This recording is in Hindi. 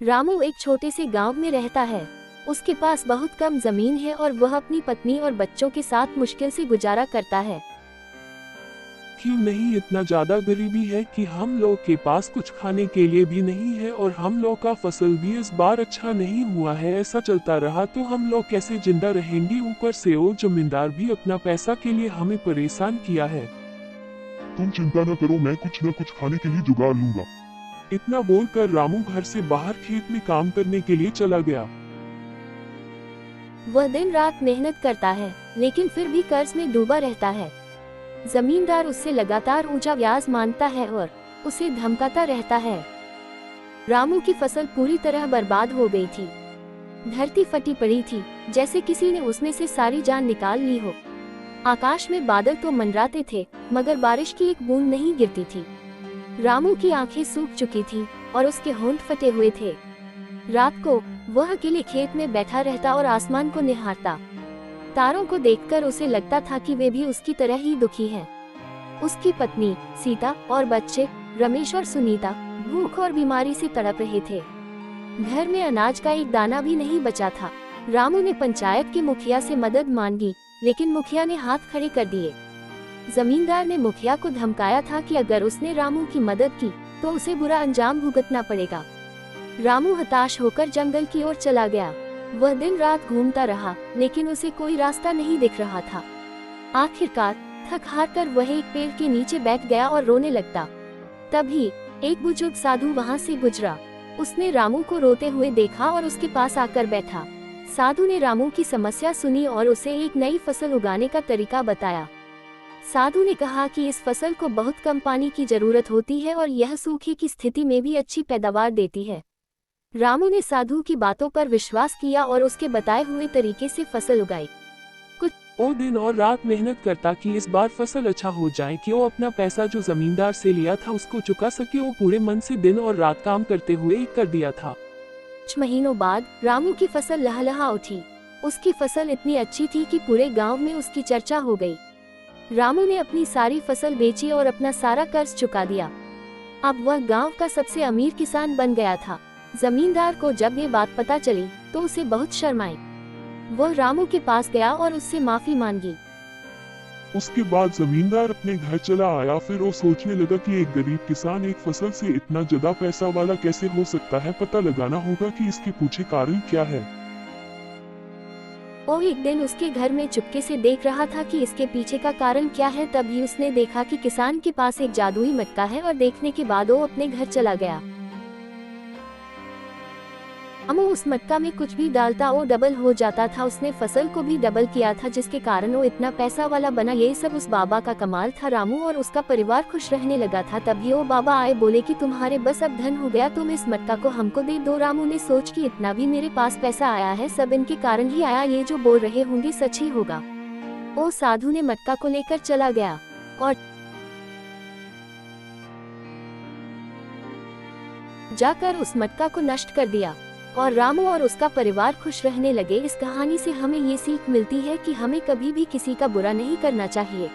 रामू एक छोटे से गांव में रहता है। उसके पास बहुत कम जमीन है और वह अपनी पत्नी और बच्चों के साथ मुश्किल से गुजारा करता है। क्यों नहीं, इतना ज्यादा गरीबी है कि हम लोग के पास कुछ खाने के लिए भी नहीं है और हम लोग का फसल भी इस बार अच्छा नहीं हुआ है। ऐसा चलता रहा तो हम लोग कैसे जिंदा रहेंगे। ऊपर से वो जमींदार भी अपना पैसा के लिए हमें परेशान किया है। तुम चिंता न करो, मैं कुछ न कुछ खाने के लिए जुगाड़ लूंगा। इतना बोलकर रामू घर से बाहर खेत में काम करने के लिए चला गया। वह दिन रात मेहनत करता है, लेकिन फिर भी कर्ज में डूबा रहता है। जमींदार उससे लगातार ऊंचा ब्याज मांगता है और उसे धमकाता रहता है। रामू की फसल पूरी तरह बर्बाद हो गई थी। धरती फटी पड़ी थी, जैसे किसी ने उसमें से सारी जान निकाल ली हो। आकाश में बादल तो मंडराते थे, मगर बारिश की एक बूंद नहीं गिरती थी। रामू की आंखें सूख चुकी थी और उसके होंठ फटे हुए थे। रात को वह अकेले खेत में बैठा रहता और आसमान को निहारता। तारों को देखकर उसे लगता था कि वे भी उसकी तरह ही दुखी हैं। उसकी पत्नी सीता और बच्चे रमेश और सुनीता भूख और बीमारी से तड़प रहे थे। घर में अनाज का एक दाना भी नहीं बचा था। रामू ने पंचायत के मुखिया से मदद मांगी, लेकिन मुखिया ने हाथ खड़े कर दिए। जमींदार ने मुखिया को धमकाया था कि अगर उसने रामू की मदद की तो उसे बुरा अंजाम भुगतना पड़ेगा। रामू हताश होकर जंगल की ओर चला गया। वह दिन रात घूमता रहा, लेकिन उसे कोई रास्ता नहीं दिख रहा था। आखिरकार थक हार कर वह एक पेड़ के नीचे बैठ गया और रोने लगता। तभी एक बुजुर्ग साधु वहां से गुजरा। उसने रामू को रोते हुए देखा और उसके पास आकर बैठा। साधु ने रामू की समस्या सुनी और उसे एक नई फसल उगाने का तरीका बताया। साधु ने कहा कि इस फसल को बहुत कम पानी की जरूरत होती है और यह सूखे की स्थिति में भी अच्छी पैदावार देती है। रामू ने साधु की बातों पर विश्वास किया और उसके बताए हुए तरीके से फसल उगाई। वो दिन और रात मेहनत करता कि इस बार फसल अच्छा हो जाए, कि वो अपना पैसा जो जमींदार से लिया था उसको चुका सके। वो पूरे मन से दिन और रात काम करते हुए एक कर दिया था। कुछ महीनों बाद रामू की फसल लहलहा उठी। उसकी फसल इतनी अच्छी थी कि पूरे गांव में उसकी चर्चा हो गई। रामू ने अपनी सारी फसल बेची और अपना सारा कर्ज चुका दिया। अब वह गांव का सबसे अमीर किसान बन गया था। जमींदार को जब ये बात पता चली तो उसे बहुत शर्म आई। वह रामू के पास गया और उससे माफी मांगी। उसके बाद जमींदार अपने घर चला आया। फिर वो सोचने लगा कि एक गरीब किसान एक फसल से इतना ज्यादा पैसा वाला कैसे हो सकता है। पता लगाना होगा कि इसके पीछे कारण क्या है। वो एक दिन उसके घर में चुपके से देख रहा था कि इसके पीछे का कारण क्या है। तभी उसने देखा कि किसान के पास एक जादुई मटका है और देखने के बाद वो अपने घर चला गया। रामू उस मटका में कुछ भी डालता वो डबल हो जाता था। उसने फसल को भी डबल किया था, जिसके कारण वो इतना पैसा वाला बना। ये सब उस बाबा का कमाल था। रामू और उसका परिवार खुश रहने लगा था। तभी वो बाबा आए, बोले कि तुम्हारे बस अब धन हो गया, तुम इस मटका को हमको दे दो। रामू ने सोच कि इतना भी मेरे पास पैसा आया है, सब इनके कारण ही आया। ये जो बोल रहे होंगे सच ही होगा। वो साधु ने मटका को लेकर चला गया और जाकर उस मटका को नष्ट कर दिया और रामू और उसका परिवार खुश रहने लगे। इस कहानी से हमें ये सीख मिलती है कि हमें कभी भी किसी का बुरा नहीं करना चाहिए।